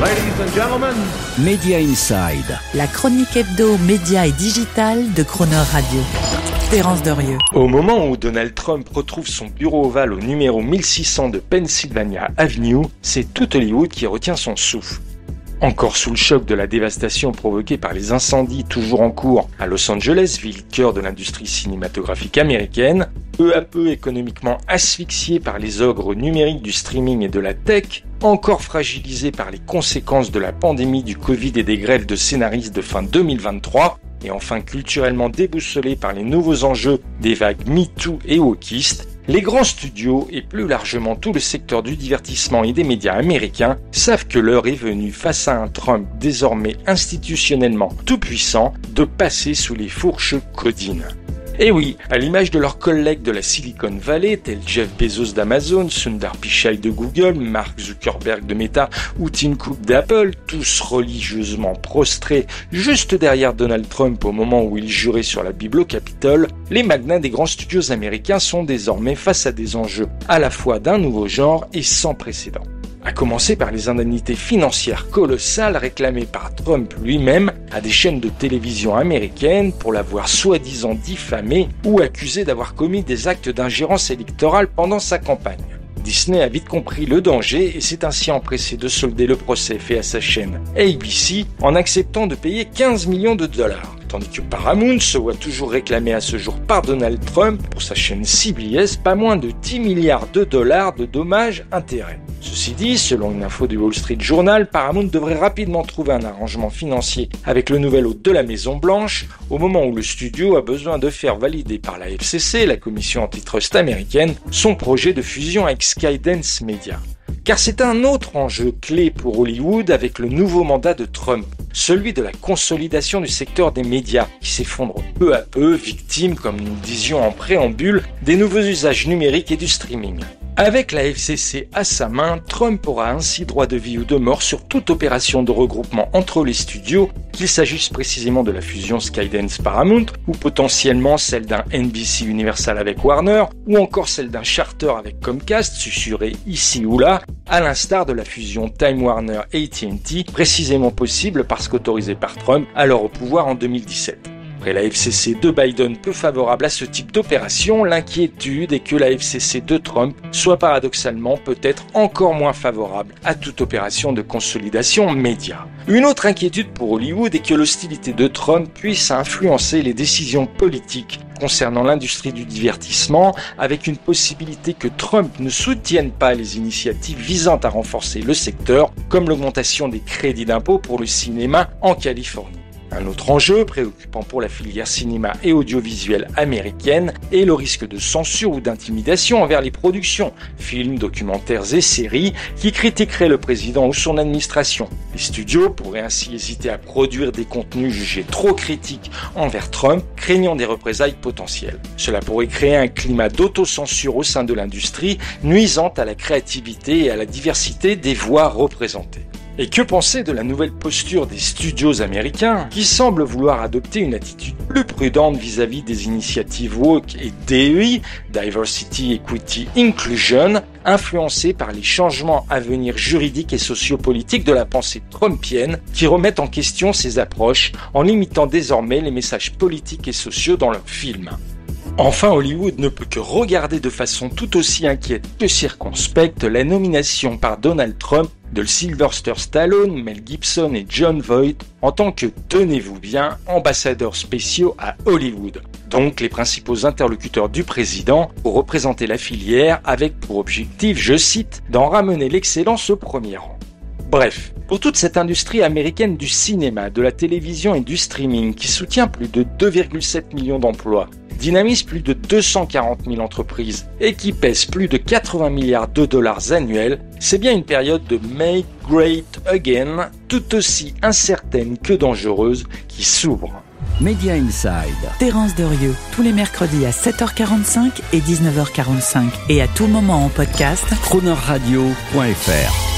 Ladies and gentlemen, Media Inside. La chronique hebdo, média et digital de Croner Radio. Terence Derieux. Au moment où Donald Trump retrouve son bureau ovale au numéro 1600 de Pennsylvania Avenue, c'est tout Hollywood qui retient son souffle. Encore sous le choc de la dévastation provoquée par les incendies toujours en cours à Los Angeles, ville cœur de l'industrie cinématographique américaine, peu à peu économiquement asphyxié par les ogres numériques du streaming et de la tech, encore fragilisé par les conséquences de la pandémie du Covid et des grèves de scénaristes de fin 2023, et enfin culturellement déboussolé par les nouveaux enjeux des vagues MeToo et wokistes, les grands studios et plus largement tout le secteur du divertissement et des médias américains savent que l'heure est venue face à un Trump désormais institutionnellement tout puissant de passer sous les fourches codines. Et oui, à l'image de leurs collègues de la Silicon Valley, tels Jeff Bezos d'Amazon, Sundar Pichai de Google, Mark Zuckerberg de Meta ou Tim Cook d'Apple, tous religieusement prostrés juste derrière Donald Trump au moment où il jurait sur la Bible au Capitole, les magnats des grands studios américains sont désormais face à des enjeux à la fois d'un nouveau genre et sans précédent. À commencer par les indemnités financières colossales réclamées par Trump lui-même à des chaînes de télévision américaines pour l'avoir soi-disant diffamé ou accusé d'avoir commis des actes d'ingérence électorale pendant sa campagne. Disney a vite compris le danger et s'est ainsi empressé de solder le procès fait à sa chaîne ABC en acceptant de payer 15 millions de dollars. Tandis que Paramount se voit toujours réclamer à ce jour par Donald Trump pour sa chaîne CBS pas moins de 10 milliards de dollars de dommages-intérêts. Ceci dit, selon une info du Wall Street Journal, Paramount devrait rapidement trouver un arrangement financier avec le nouvel hôte de la Maison Blanche, au moment où le studio a besoin de faire valider par la FCC, la commission antitrust américaine, son projet de fusion avec Skydance Media. Car c'est un autre enjeu clé pour Hollywood avec le nouveau mandat de Trump, celui de la consolidation du secteur des médias, qui s'effondre peu à peu, victime, comme nous le disions en préambule, des nouveaux usages numériques et du streaming. Avec la FCC à sa main, Trump aura ainsi droit de vie ou de mort sur toute opération de regroupement entre les studios, qu'il s'agisse précisément de la fusion Skydance-Paramount, ou potentiellement celle d'un NBC Universal avec Warner, ou encore celle d'un Charter avec Comcast, susurré ici ou là, à l'instar de la fusion Time Warner AT&T, précisément possible parce qu'autorisée par Trump, alors au pouvoir en 2017. Après la FCC de Biden peu favorable à ce type d'opération, l'inquiétude est que la FCC de Trump soit paradoxalement peut-être encore moins favorable à toute opération de consolidation média. Une autre inquiétude pour Hollywood est que l'hostilité de Trump puisse influencer les décisions politiques concernant l'industrie du divertissement, avec une possibilité que Trump ne soutienne pas les initiatives visant à renforcer le secteur, comme l'augmentation des crédits d'impôt pour le cinéma en Californie. Un autre enjeu préoccupant pour la filière cinéma et audiovisuelle américaine est le risque de censure ou d'intimidation envers les productions, films, documentaires et séries qui critiqueraient le président ou son administration. Les studios pourraient ainsi hésiter à produire des contenus jugés trop critiques envers Trump, craignant des représailles potentielles. Cela pourrait créer un climat d'autocensure au sein de l'industrie, nuisant à la créativité et à la diversité des voix représentées. Et que penser de la nouvelle posture des studios américains qui semblent vouloir adopter une attitude plus prudente vis-à-vis des initiatives woke et DEI, Diversity, Equity, Inclusion, influencées par les changements à venir juridiques et sociopolitiques de la pensée trumpienne qui remettent en question ces approches en limitant désormais les messages politiques et sociaux dans leurs films. Enfin, Hollywood ne peut que regarder de façon tout aussi inquiète que circonspecte la nomination par Donald Trump de Sylvester Stallone, Mel Gibson et Jon Voight en tant que, tenez-vous bien, ambassadeurs spéciaux à Hollywood. Donc les principaux interlocuteurs du président pour représenter la filière avec pour objectif, je cite, d'en ramener l'excellence au premier rang. Bref, pour toute cette industrie américaine du cinéma, de la télévision et du streaming qui soutient plus de 2,7 millions d'emplois, dynamise plus de 240 000 entreprises et qui pèse plus de 80 milliards de dollars annuels, c'est bien une période de Make Great Again, tout aussi incertaine que dangereuse, qui s'ouvre. Media Inside. Terence Derieux, tous les mercredis à 7h45 et 19h45 et à tout moment en podcast. Cronerradio.fr